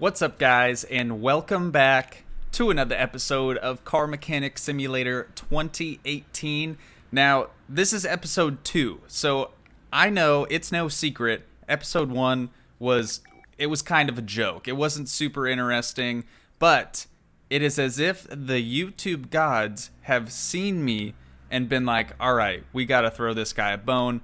What's up, guys, and welcome back to another episode of Car Mechanic Simulator 2018. Now, this is episode 2, so I know it's no secret. Episode 1 was kind of a joke. It wasn't super interesting, but it is as if the YouTube gods have seen me and been like, all right, we gotta throw this guy a bone.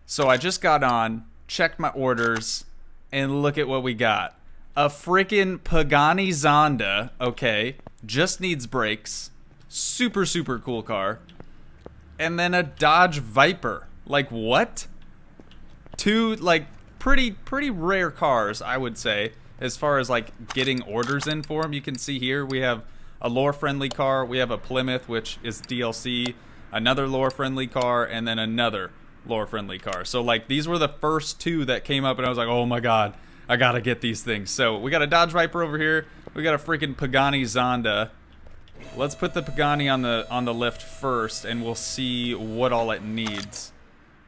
So I just got on, checked my orders, and look at what we got. A freaking Pagani Zonda, okay, just needs brakes, super cool car, and then a Dodge Viper. Like, what? Two, like, pretty rare cars, I would say, as far as, like, getting orders in for them. You can see here we have a lore-friendly car, we have a Plymouth, which is DLC, another lore-friendly car, and then another lore-friendly car. So, like, these were the first two that came up, and I was like, oh my god, I gotta get these things. So we got a Dodge Viper over here. We got a freaking Pagani Zonda. Let's put the Pagani on the lift first, and we'll see what all it needs.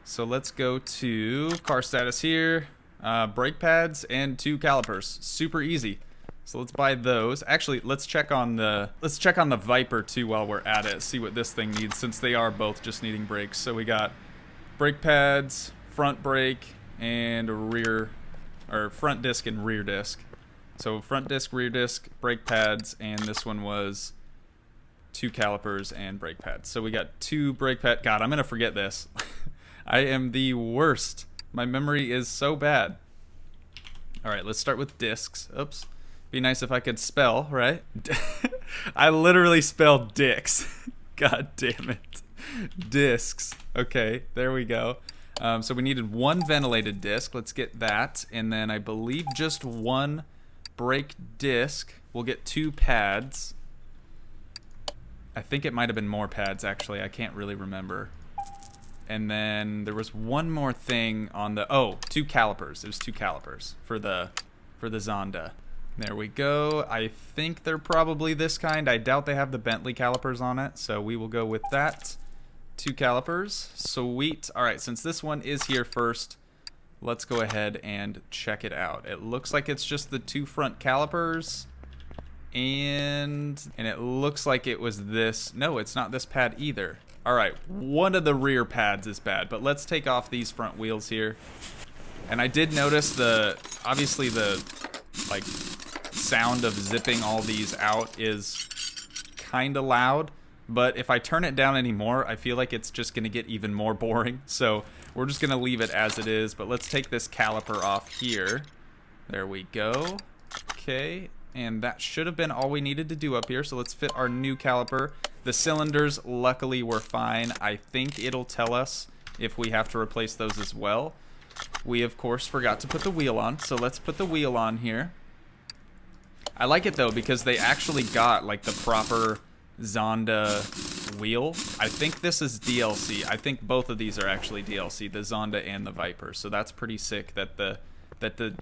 So let's go to car status here. Brake pads and 2 calipers. Super easy. So let's buy those. Actually, let's check on the Viper too while we're at it. See what this thing needs, since they are both just needing brakes. So we got brake pads, front brake, and front disc and rear disc. So front disc, rear disc, brake pads, and this one was 2 calipers and brake pads. So we got 2 brake pads. God, I'm gonna forget this. I am the worst. My memory is so bad. All right, let's start with discs. Oops. Be nice if I could spell, right? I literally spelled dicks. God damn it. Discs. Okay, there we go. So we needed 1 ventilated disc. Let's get that. And then I believe just 1 brake disc. We'll get 2 pads. I think it might have been more pads, actually. I can't really remember. And then there was one more thing on the... Oh, 2 calipers. There's 2 calipers for the Zonda. There we go. I think they're probably this kind. I doubt they have the Bentley calipers on it, so we will go with that. 2 calipers. Sweet. Alright, since this one is here first, let's go ahead and check it out. It looks like it's just the 2 front calipers. And it looks like it was this. No, it's not this pad either. Alright, one of the rear pads is bad, but let's take off these front wheels here. And I did notice obviously the, like, sound of zipping all these out is kind of loud. But if I turn it down anymore, I feel like it's just going to get even more boring. So we're just going to leave it as it is. But let's take this caliper off here. There we go. Okay. And that should have been all we needed to do up here. So let's fit our new caliper. The cylinders, luckily, were fine. I think it'll tell us if we have to replace those as well. We, of course, forgot to put the wheel on. So let's put the wheel on here. I like it, though, because they actually got, like, the proper Zonda wheel. I think this is DLC. I think both of these are actually DLC, the Zonda and the Viper. So that's pretty sick that the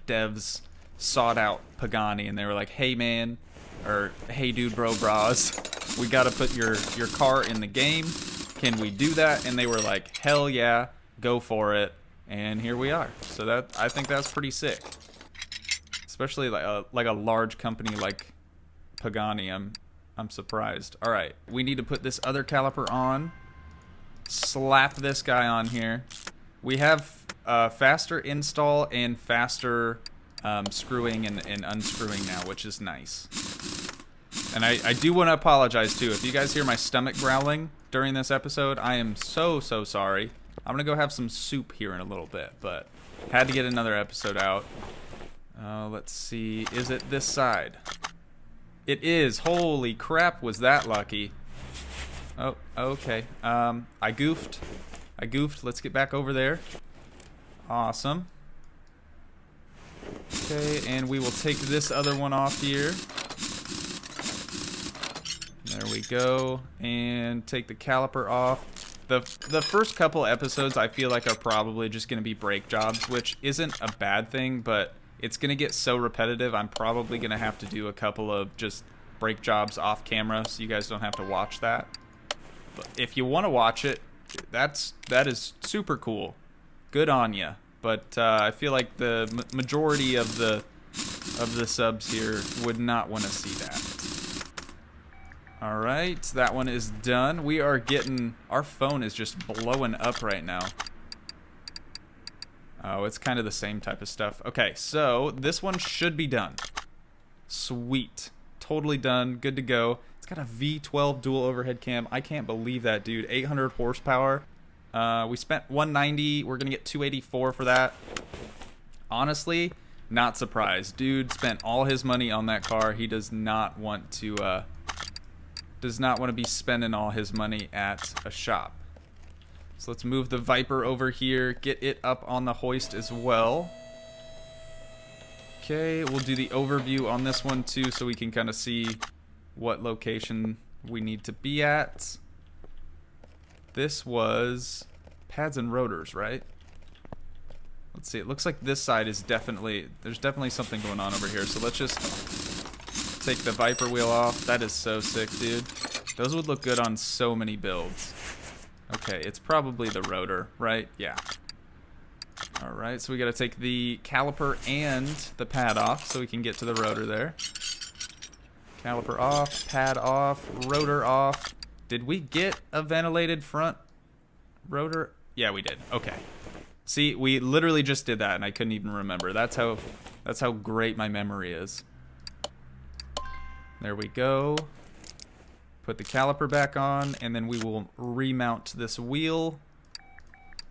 devs sought out Pagani and they were like, hey man, or hey dude bro bras, we gotta put your car in the game. Can we do that? And they were like, hell yeah, go for it. And here we are. So I think that's pretty sick. Especially like a large company like Pagani. I'm surprised. All right, we need to put this other caliper on. Slap this guy on here. We have faster install and faster screwing and unscrewing now, which is nice. And I do want to apologize too. If you guys hear my stomach growling during this episode, I am so sorry. I'm gonna go have some soup here in a little bit, but had to get another episode out. Let's see. Is it this side? It is. Holy crap, was that lucky. Oh, okay. I goofed. Let's get back over there. Awesome. Okay, and we will take this other one off here. There we go. And take the caliper off. The first couple episodes I feel like are probably just going to be brake jobs, which isn't a bad thing, but it's going to get so repetitive, I'm probably going to have to do a couple of just brake jobs off camera so you guys don't have to watch that. But if you want to watch it, that is super cool. Good on ya. But I feel like the majority of the of the subs here would not want to see that. Alright, that one is done. We are getting... Our phone is just blowing up right now. Oh, it's kind of the same type of stuff. Okay, so this one should be done. Sweet. Totally done. Good to go. It's got a V12 dual overhead cam. I can't believe that, dude. 800 horsepower. We spent 190. We're going to get 284 for that. Honestly, not surprised. Dude spent all his money on that car. He does not want to... does not want to be spending all his money at a shop. So let's move the Viper over here, get it up on the hoist as well. Okay, we'll do the overview on this one too so we can kind of see what location we need to be at. This was pads and rotors, right? Let's see, it looks like this side is definitely, there's definitely something going on over here. So let's just take the Viper wheel off. That is so sick, dude. Those would look good on so many builds. Okay, it's probably the rotor, right? Yeah. Alright, so we gotta take the caliper and the pad off so we can get to the rotor there. Caliper off, pad off, rotor off. Did we get a ventilated front rotor? Yeah, we did. Okay. See, we literally just did that and I couldn't even remember. That's how great my memory is. There we go. Put the caliper back on, and then we will remount this wheel.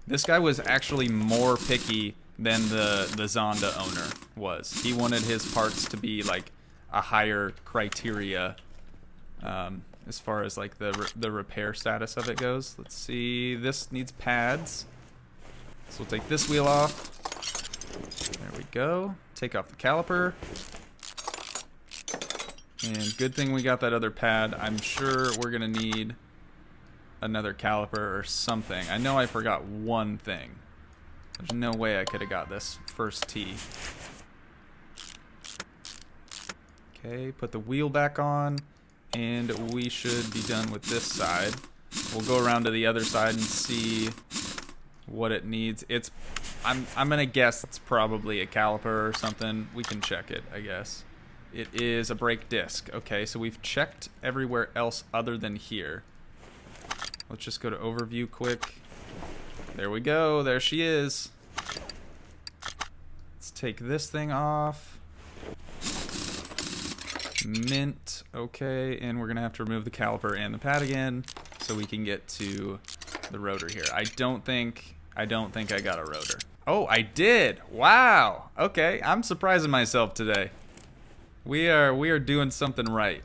This guy was actually more picky than the Zonda owner was. He wanted his parts to be like a higher criteria as far as like the repair status of it goes. Let's see, this needs pads. So we'll take this wheel off. There we go. Take off the caliper. And good thing we got that other pad. I'm sure we're gonna need another caliper or something. I know I forgot one thing. There's no way I could have got this first T. Okay, put the wheel back on, and we should be done with this side. We'll go around to the other side and see what it needs. I'm gonna guess it's probably a caliper or something. We can check it, I guess. It is a brake disc. Okay, so we've checked everywhere else other than here. Let's just go to overview quick. There we go. There she is. Let's take this thing off. Mint. Okay, and we're going to have to remove the caliper and the pad again so we can get to the rotor here. I don't think I got a rotor. Oh, I did. Wow. Okay, I'm surprising myself today. We are doing something right.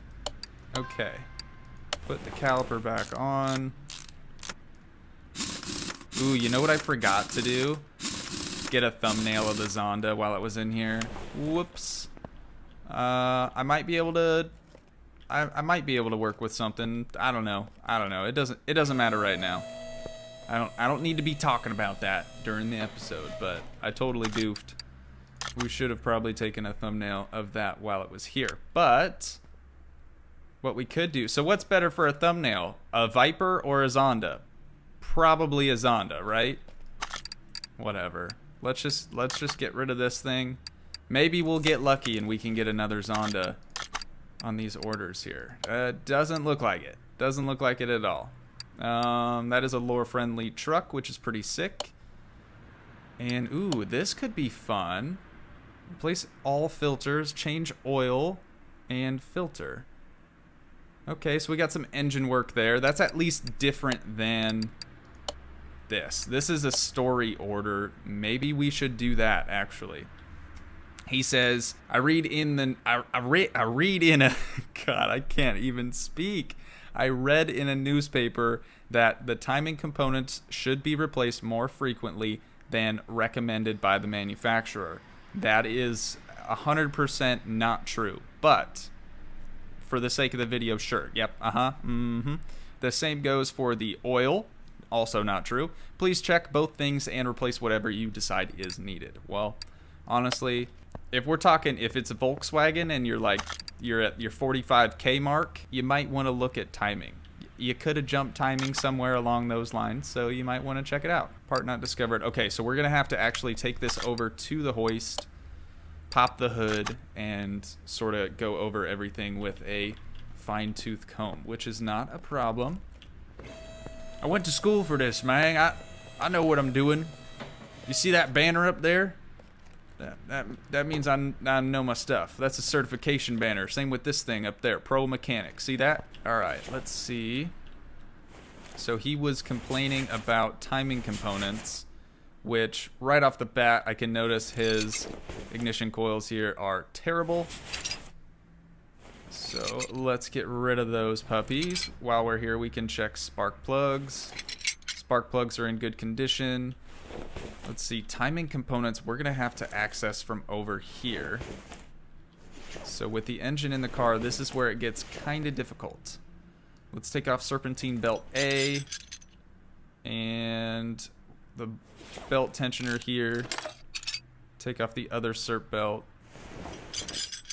Okay. Put the caliper back on. Ooh, you know what I forgot to do? Get a thumbnail of the Zonda while it was in here. Whoops. I might be able to work with something. I don't know. It doesn't matter right now. I don't need to be talking about that during the episode, but I totally goofed. We should have probably taken a thumbnail of that while it was here. But what we could do, so what's better for a thumbnail? A Viper or a Zonda? Probably a Zonda, right? Whatever. Let's just get rid of this thing. Maybe we'll get lucky and we can get another Zonda on these orders here. Doesn't look like it. Doesn't look like it at all. That is a lore-friendly truck, which is pretty sick. And ooh, this could be fun. Replace all filters, change oil, and filter. Okay, so we got some engine work there. That's at least different than this. This is a story order. Maybe we should do that, actually. He says, I read in a God, I can't even speak. I read in a newspaper that the timing components should be replaced more frequently than recommended by the manufacturer. That is 100% not true, but for the sake of the video, sure. Yep, The same goes for the oil, also not true. Please check both things and replace whatever you decide is needed. Well, honestly, if it's a Volkswagen and you're at your 45K mark, you might want to look at timing. You could have jumped timing somewhere along those lines, so you might want to check it out. Part not discovered. Okay, so we're going to have to actually take this over to the hoist, pop the hood and sort of go over everything with a fine-tooth comb, which is not a problem. I went to school for this, man. I know what I'm doing. You see that banner up there? That means I know my stuff. That's a certification banner. Same with this thing up there, Pro Mechanic. See that? All right, let's see. So he was complaining about timing components, which right off the bat, I can notice his ignition coils here are terrible. So let's get rid of those puppies. While we're here, we can check spark plugs. Spark plugs are in good condition. Let's see, timing components we're going to have to access from over here. So with the engine in the car, this is where it gets kind of difficult. Let's take off serpentine belt A and the belt tensioner here. Take off the other serp belt.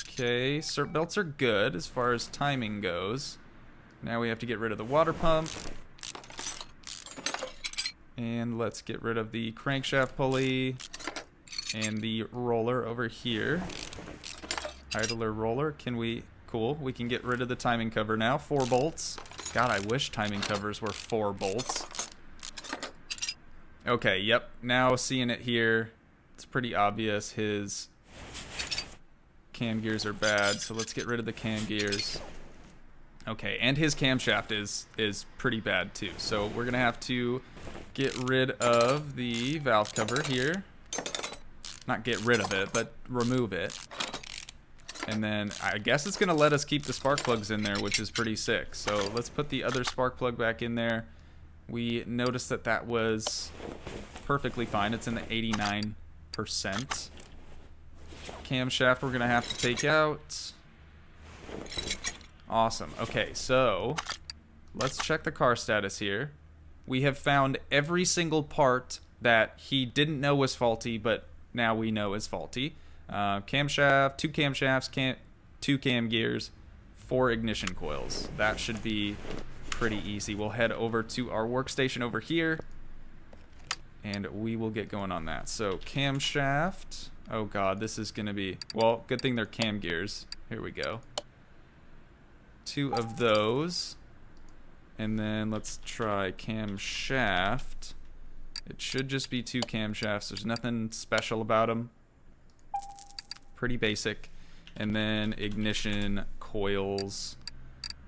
Okay, serp belts are good as far as timing goes. Now we have to get rid of the water pump. And let's get rid of the crankshaft pulley and the roller over here. Idler roller. Can we... Cool. We can get rid of the timing cover now. 4 bolts. God, I wish timing covers were 4 bolts. Okay, yep. Now seeing it here, it's pretty obvious his cam gears are bad. So let's get rid of the cam gears. Okay, and his camshaft is pretty bad too. So we're going to have to get rid of the valve cover here. Not get rid of it, but remove it. And then I guess it's going to let us keep the spark plugs in there, which is pretty sick. So let's put the other spark plug back in there. We noticed that that was perfectly fine. It's in the 89%. Camshaft we're going to have to take out. Awesome. Okay, so let's check the car status here. We have found every single part that he didn't know was faulty, but now we know is faulty. Camshaft, 2 camshafts, 2 cam gears, 4 ignition coils. That should be pretty easy. We'll head over to our workstation over here, and we will get going on that. So camshaft. Oh god, this is going to be... Well, good thing they're cam gears. Here we go. 2 of those. And then let's try camshaft. It should just be 2 camshafts. There's nothing special about them. Pretty basic. And then ignition coils,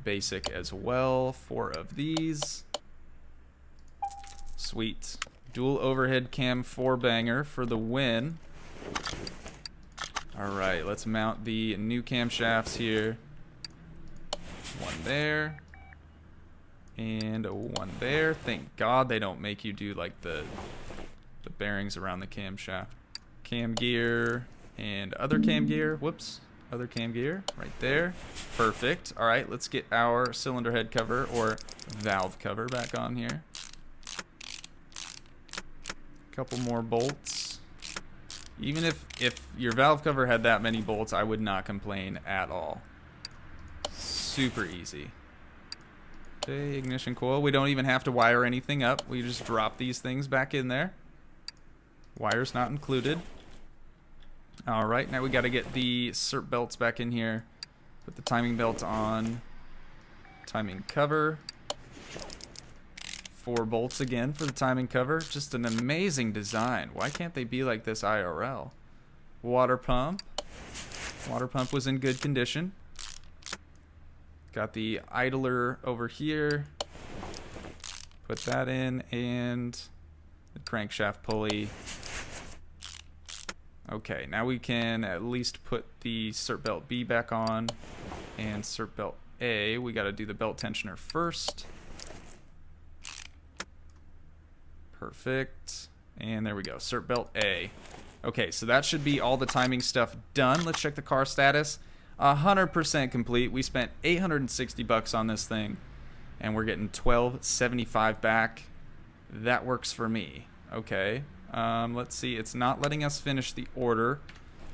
basic as well. 4 of these. Sweet. Dual overhead cam 4 banger for the win. Alright, let's mount the new camshafts here. 1 there. And 1 there. Thank God they don't make you do like the bearings around the camshaft. Cam gear and other cam gear. Whoops. Other cam gear right there. Perfect. All right, let's get our cylinder head cover or valve cover back on here. Couple more bolts. Even if your valve cover had that many bolts, I would not complain at all. Super easy. Okay, ignition coil. We don't even have to wire anything up. We just drop these things back in there. Wires not included. All right, now we got to get the CERT belts back in here. Put the timing belt on. Timing cover. 4 bolts again for the timing cover. Just an amazing design. Why can't they be like this IRL? Water pump. Water pump was in good condition. Got the idler over here. Put that in, and the crankshaft pulley. Okay, now we can at least put the CERT belt B back on and CERT belt A. We got to do the belt tensioner first. Perfect. And there we go, CERT belt A. Okay, so that should be all the timing stuff done. Let's check the car status. 100% complete. We spent $860 on this thing, and we're getting $1275 back. That works for me. Okay. Let's see. It's not letting us finish the order,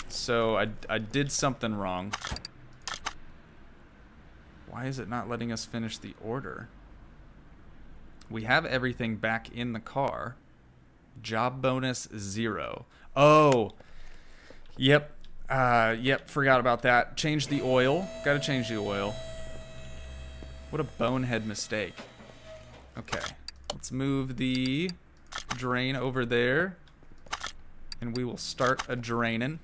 so I did something wrong. Why is it not letting us finish the order? We have everything back in the car. Job bonus 0. Oh, yep. Yep, forgot about that. Change the oil. Gotta change the oil. What a bonehead mistake. Okay, let's move the drain over there, and we will start a draining.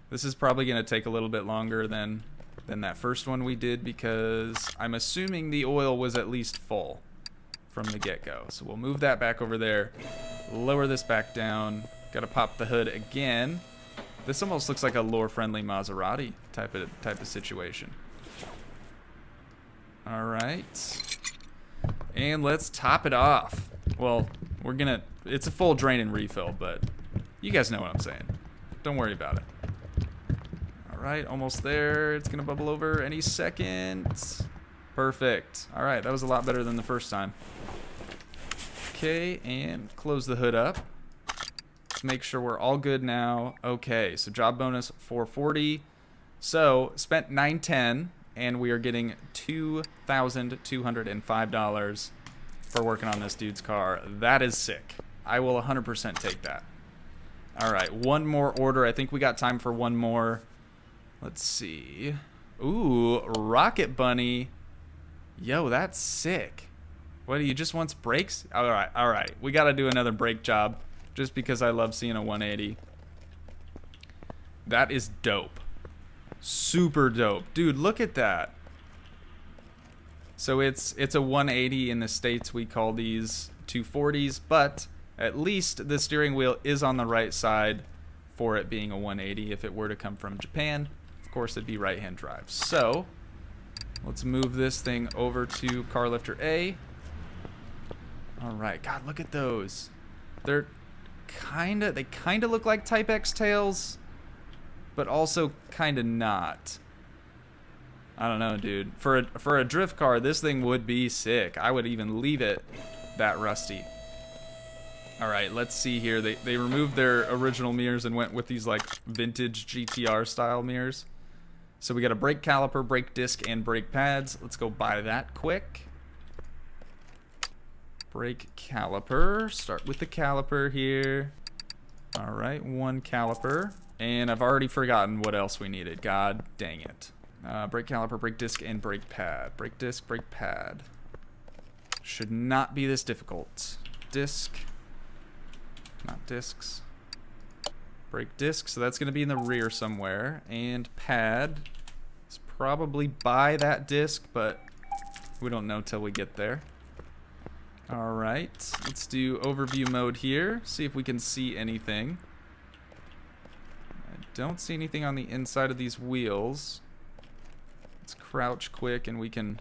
This is probably gonna take a little bit longer than that first one we did, because I'm assuming the oil was at least full from the get-go. So we'll move that back over there, lower this back down. Gotta pop the hood again. This almost looks like a lore-friendly Maserati type of situation. All right, and let's top it off. Well, it's a full drain and refill, but you guys know what I'm saying. Don't worry about it. All right, almost there. It's gonna bubble over any second. Perfect. All right, that was a lot better than the first time. Okay, and close the hood up. Let's make sure we're all good now. Okay, so job bonus 440. So spent $910, and we are getting $2,205 for working on this dude's car. That is sick. I will 100% take that. All right, one more order. I think we got time for one more. Let's see. Ooh, Rocket Bunny. Yo, that's sick. What, do you just wants brakes? All right. We got to do another brake job just because I love seeing a 180. That is dope. Super dope. Dude, look at that. So it's a 180 in the States. We call these 240s, but at least the steering wheel is on the right side for it being a 180. If it were to come from Japan, of course, it'd be right-hand drive. So let's move this thing over to car lifter A. All right. God, look at those. They kind of look like Type X tails, but also kind of not. I don't know, dude. For a drift car, this thing would be sick. I would even leave it that rusty. All right, let's see here. They removed their original mirrors and went with these like vintage GTR style mirrors. So we got a brake caliper, brake disc, and brake pads. Let's go buy that quick. Brake caliper. Start with the caliper here. All right, one caliper. And I've already forgotten what else we needed. God dang it. Brake caliper, brake disc, and brake pad. Brake disc, brake pad. Should not be this difficult. Disc. Not discs. Brake disc, so that's going to be in the rear somewhere. And pad is probably by that disc, but we don't know till we get there. All right, let's do overview mode here. See if we can see anything. I don't see anything on the inside of these wheels. Let's crouch quick and we can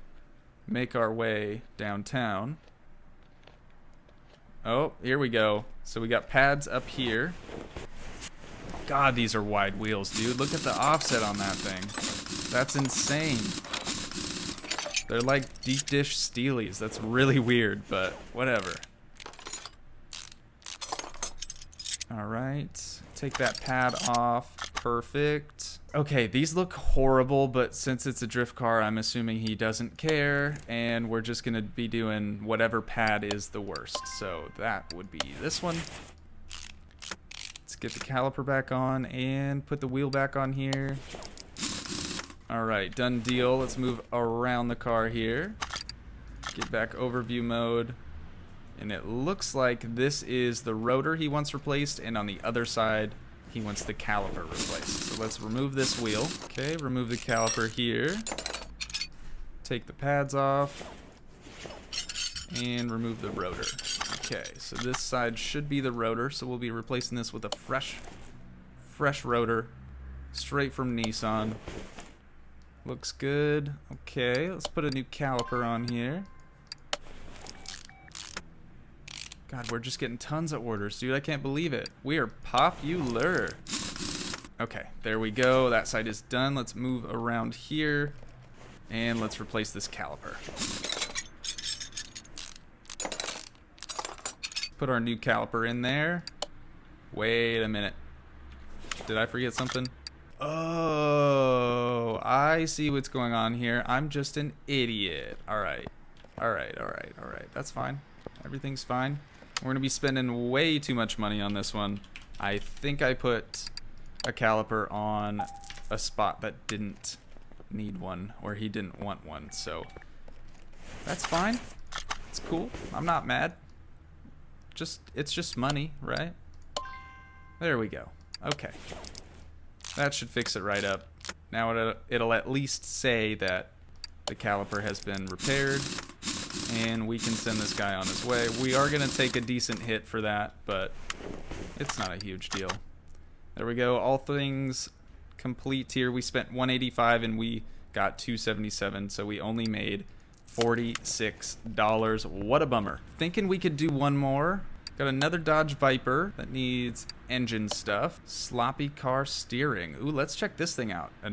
make our way downtown. Oh, here we go. So we got pads up here. God, these are wide wheels, dude. Look at the offset on that thing. That's insane. They're like deep dish Steelies. That's really weird, but whatever. All right. Take that pad off. Perfect. Okay, these look horrible, but since it's a drift car, I'm assuming he doesn't care, and we're just gonna be doing whatever pad is the worst. So that would be this one. Let's get the caliper back on and put the wheel back on here. All right, done deal. Let's move around the car here. Get back overview mode. And it looks like this is the rotor he wants replaced, and on the other side, he wants the caliper replaced. So let's remove this wheel. Okay, remove the caliper here. Take the pads off. And remove the rotor. Okay, so this side should be the rotor, so we'll be replacing this with a fresh rotor, straight from Nissan. Looks good. Okay, let's put a new caliper on here. God, we're just getting tons of orders, dude. I can't believe it. We are popular. Okay, there we go. That side is done. Let's move around here, and let's replace this caliper. Put our new caliper in there. Wait a minute. Did I forget something? Oh, I see what's going on here. I'm just an idiot. All right. That's fine. Everything's fine. We're going to be spending way too much money on this one. I think I put a caliper on a spot that didn't need one, or he didn't want one, so that's fine. It's cool. I'm not mad. It's just money, right? There we go. Okay. That should fix it right up. Now it'll at least say that the caliper has been repaired, and we can send this guy on his way. We are going to take a decent hit for that, but it's not a huge deal. There we go. All things complete here. We spent $185 and we got $277, so we only made $46. What a bummer. Thinking we could do one more. Got another Dodge Viper that needs engine stuff. Sloppy car steering. Ooh, let's check this thing out. A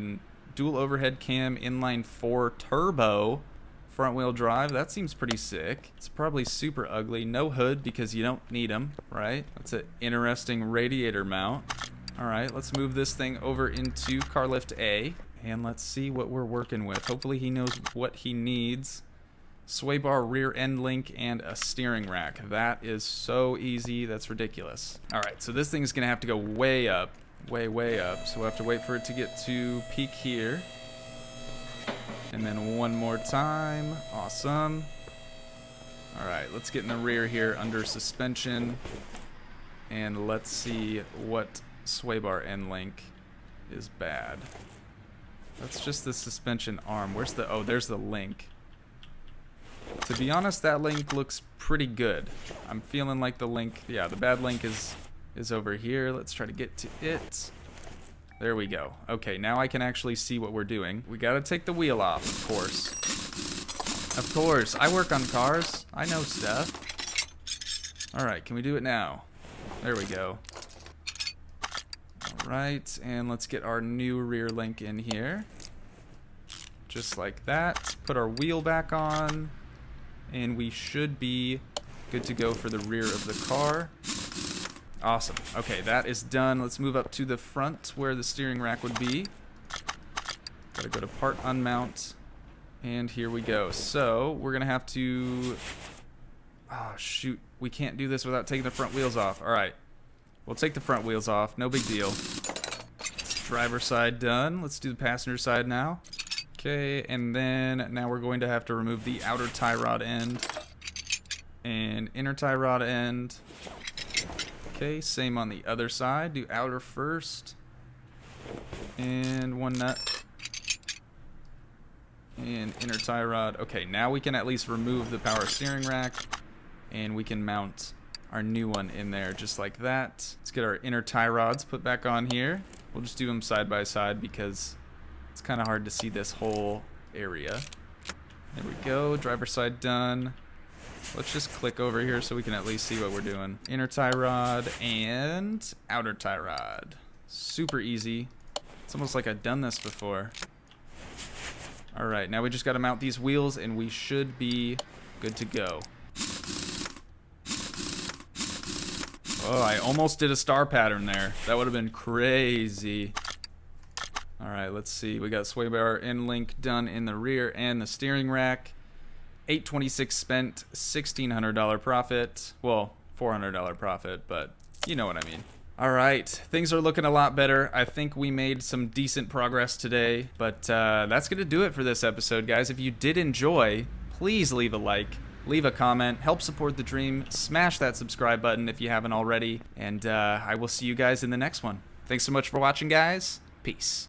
dual overhead cam inline 4 turbo front wheel drive. That seems pretty sick. It's probably super ugly. No hood because you don't need them, right? That's an interesting radiator mount. All right, let's move this thing over into car lift A and let's see what we're working with. Hopefully he knows what he needs. Sway bar, rear end link, and a steering rack. That is so easy. That's ridiculous. All right, so this thing is gonna have to go way up, way up. So we'll have to wait for it to get to peak here. And then one more time. Awesome. All right, let's get in the rear here under suspension. And let's see what sway bar end link is bad. That's just the suspension arm. Where's the, oh, there's the link. To be honest, that link looks pretty good. I'm feeling like the link, yeah, the bad link is over here. Let's try to get to it. There we go. Okay, now I can actually see what we're doing. We gotta take the wheel off, of course. Of course, I work on cars. I know stuff. All right, can we do it now? There we go. All right, and let's get our new rear link in here. Just like that. Put our wheel back on. And we should be good to go for the rear of the car. Awesome. Okay, that is done. Let's move up to the front where the steering rack would be. Gotta go to part unmount. And here we go. So we're gonna have to, oh shoot, we can't do this without taking the front wheels off. All right, we'll take the front wheels off, no big deal. Driver side done. Let's do the passenger side now. Okay, and then now we're going to have to remove the outer tie rod end and inner tie rod end. Okay, same on the other side. Do outer first. And one nut. And inner tie rod. Okay, now we can at least remove the power steering rack and we can mount our new one in there just like that. Let's get our inner tie rods put back on here. We'll just do them side by side because it's kind of hard to see this whole area. There we go, driver side done. Let's just click over here so we can at least see what we're doing. Inner tie rod and outer tie rod. Super easy. It's almost like I've done this before. All right, now we just got to mount these wheels and we should be good to go. Oh, I almost did a star pattern there. That would have been crazy. All right, let's see. We got sway bar end link done in the rear and the steering rack. $826 spent, $1,600 profit. Well, $400 profit, but you know what I mean. All right, things are looking a lot better. I think we made some decent progress today, but that's gonna do it for this episode, guys. If you did enjoy, please leave a like, leave a comment, help support the dream, smash that subscribe button if you haven't already, and I will see you guys in the next one. Thanks so much for watching, guys. Peace.